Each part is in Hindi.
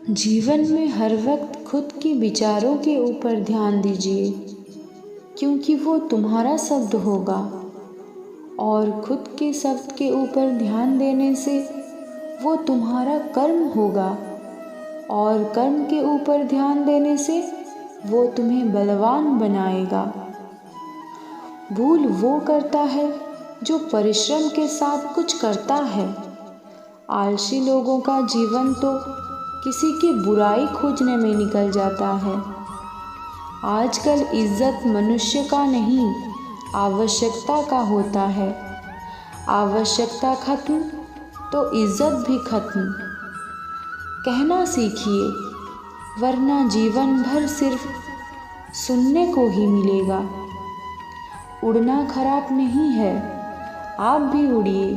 जीवन में हर वक्त खुद के विचारों के ऊपर ध्यान दीजिए, क्योंकि वो तुम्हारा शब्द होगा और खुद के शब्द के ऊपर ध्यान देने से वो तुम्हारा कर्म होगा और कर्म के ऊपर ध्यान देने से वो तुम्हें बलवान बनाएगा। भूल वो करता है जो परिश्रम के साथ कुछ करता है। आलसी लोगों का जीवन तो किसी की बुराई खोजने में निकल जाता है। आजकल इज्जत मनुष्य का नहीं, आवश्यकता का होता है। आवश्यकता खत्म तो इज्जत भी खत्म। कहना सीखिए, वरना जीवन भर सिर्फ सुनने को ही मिलेगा। उड़ना खराब नहीं है, आप भी उड़िए,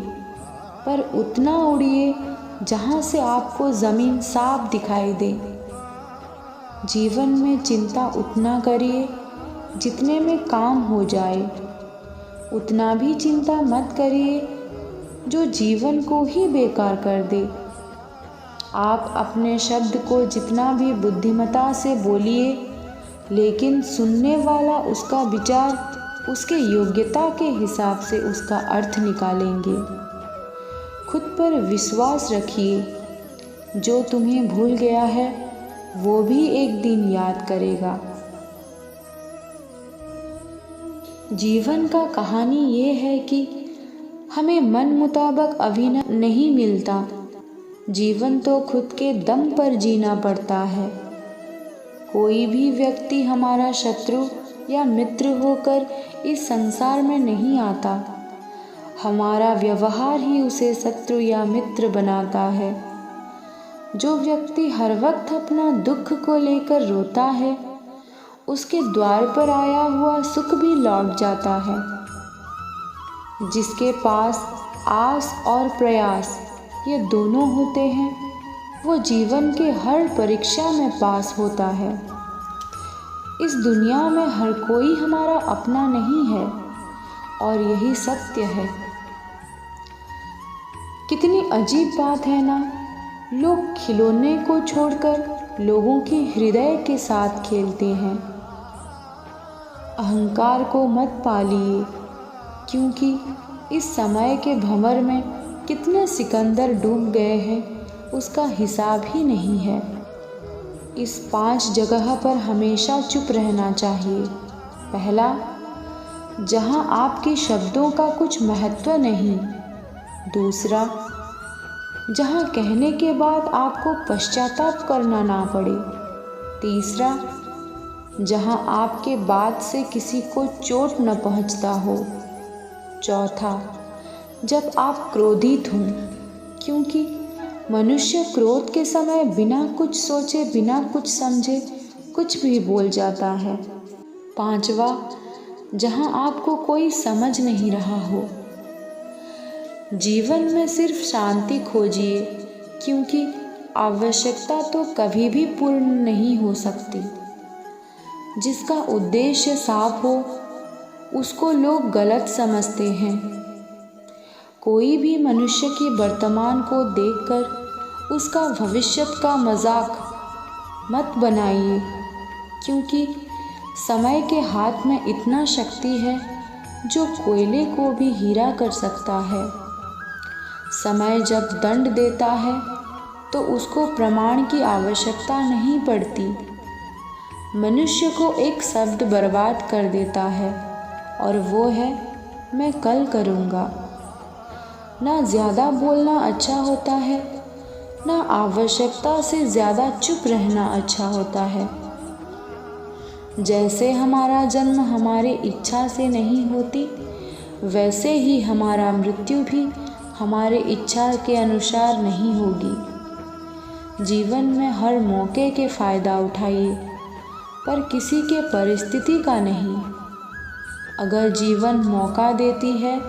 पर उतना उड़िए जहाँ से आपको ज़मीन साफ दिखाई दे। जीवन में चिंता उतना करिए जितने में काम हो जाए। उतना भी चिंता मत करिए जो जीवन को ही बेकार कर दे। आप अपने शब्द को जितना भी बुद्धिमता से बोलिए, लेकिन सुनने वाला उसका विचार उसके योग्यता के हिसाब से उसका अर्थ निकालेंगे। खुद पर विश्वास रखिए, जो तुम्हें भूल गया है वो भी एक दिन याद करेगा। जीवन का कहानी ये है कि हमें मन मुताबिक अभिनय नहीं मिलता। जीवन तो खुद के दम पर जीना पड़ता है। कोई भी व्यक्ति हमारा शत्रु या मित्र होकर इस संसार में नहीं आता। हमारा व्यवहार ही उसे शत्रु या मित्र बनाता है। जो व्यक्ति हर वक्त अपना दुख को लेकर रोता है, उसके द्वार पर आया हुआ सुख भी लौट जाता है। जिसके पास आस और प्रयास ये दोनों होते हैं, वो जीवन के हर परीक्षा में पास होता है। इस दुनिया में हर कोई हमारा अपना नहीं है और यही सत्य है। कितनी अजीब बात है ना, लोग खिलौने को छोड़कर लोगों के हृदय के साथ खेलते हैं। अहंकार को मत पालिए, क्योंकि इस समय के भंवर में कितने सिकंदर डूब गए हैं उसका हिसाब ही नहीं है। इस 5 जगह पर हमेशा चुप रहना चाहिए। पहला, जहाँ आपके शब्दों का कुछ महत्व नहीं। दूसरा, जहाँ कहने के बाद आपको पश्चाताप करना ना पड़े। तीसरा, जहाँ आपके बात से किसी को चोट न पहुँचता हो। चौथा, जब आप क्रोधित हों, क्योंकि मनुष्य क्रोध के समय बिना कुछ सोचे बिना कुछ समझे कुछ भी बोल जाता है। पांचवा, जहाँ आपको कोई समझ नहीं रहा हो। जीवन में सिर्फ शांति खोजिए, क्योंकि आवश्यकता तो कभी भी पूर्ण नहीं हो सकती। जिसका उद्देश्य साफ हो उसको लोग गलत समझते हैं। कोई भी मनुष्य के वर्तमान को देखकर उसका भविष्य का मजाक मत बनाइए, क्योंकि समय के हाथ में इतना शक्ति है जो कोयले को भी हीरा कर सकता है। समय जब दंड देता है तो उसको प्रमाण की आवश्यकता नहीं पड़ती। मनुष्य को एक शब्द बर्बाद कर देता है और वो है, मैं कल करूँगा। ना ज़्यादा बोलना अच्छा होता है, ना आवश्यकता से ज़्यादा चुप रहना अच्छा होता है। जैसे हमारा जन्म हमारी इच्छा से नहीं होती, वैसे ही हमारा मृत्यु भी हमारे इच्छा के अनुसार नहीं होगी। जीवन में हर मौके के फ़ायदा उठाइए, पर किसी के परिस्थिति का नहीं। अगर जीवन मौका देती है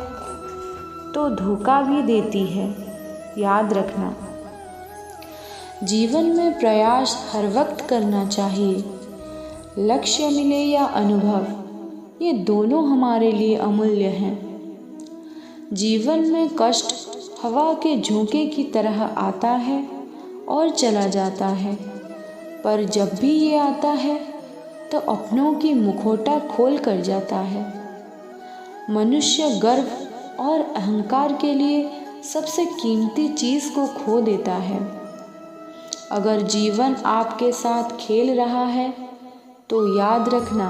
तो धोखा भी देती है, याद रखना। जीवन में प्रयास हर वक्त करना चाहिए। लक्ष्य मिले या अनुभव, ये दोनों हमारे लिए अमूल्य हैं। जीवन में कष्ट हवा के झोंके की तरह आता है और चला जाता है, पर जब भी ये आता है तो अपनों की मुखौटा खोल कर जाता है। मनुष्य गर्व और अहंकार के लिए सबसे कीमती चीज़ को खो देता है। अगर जीवन आपके साथ खेल रहा है तो याद रखना,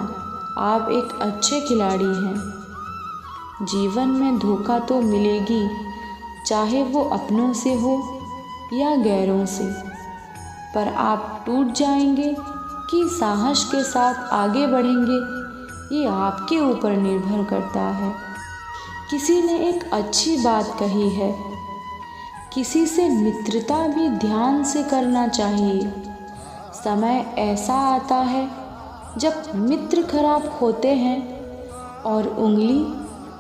आप एक अच्छे खिलाड़ी हैं। जीवन में धोखा तो मिलेगी, चाहे वो अपनों से हो या गैरों से, पर आप टूट जाएंगे कि साहस के साथ आगे बढ़ेंगे, ये आपके ऊपर निर्भर करता है। किसी ने एक अच्छी बात कही है, किसी से मित्रता भी ध्यान से करना चाहिए। समय ऐसा आता है जब मित्र खराब होते हैं और उंगली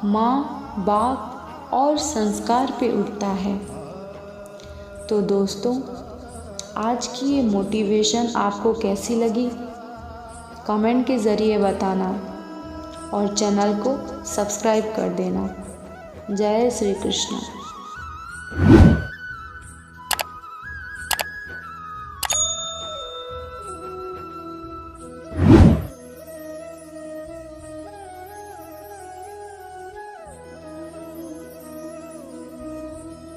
माँ बाप और संस्कार पे उठता है। तो दोस्तों, आज की ये मोटिवेशन आपको कैसी लगी, कमेंट के ज़रिए बताना और चैनल को सब्सक्राइब कर देना। जय श्री कृष्ण।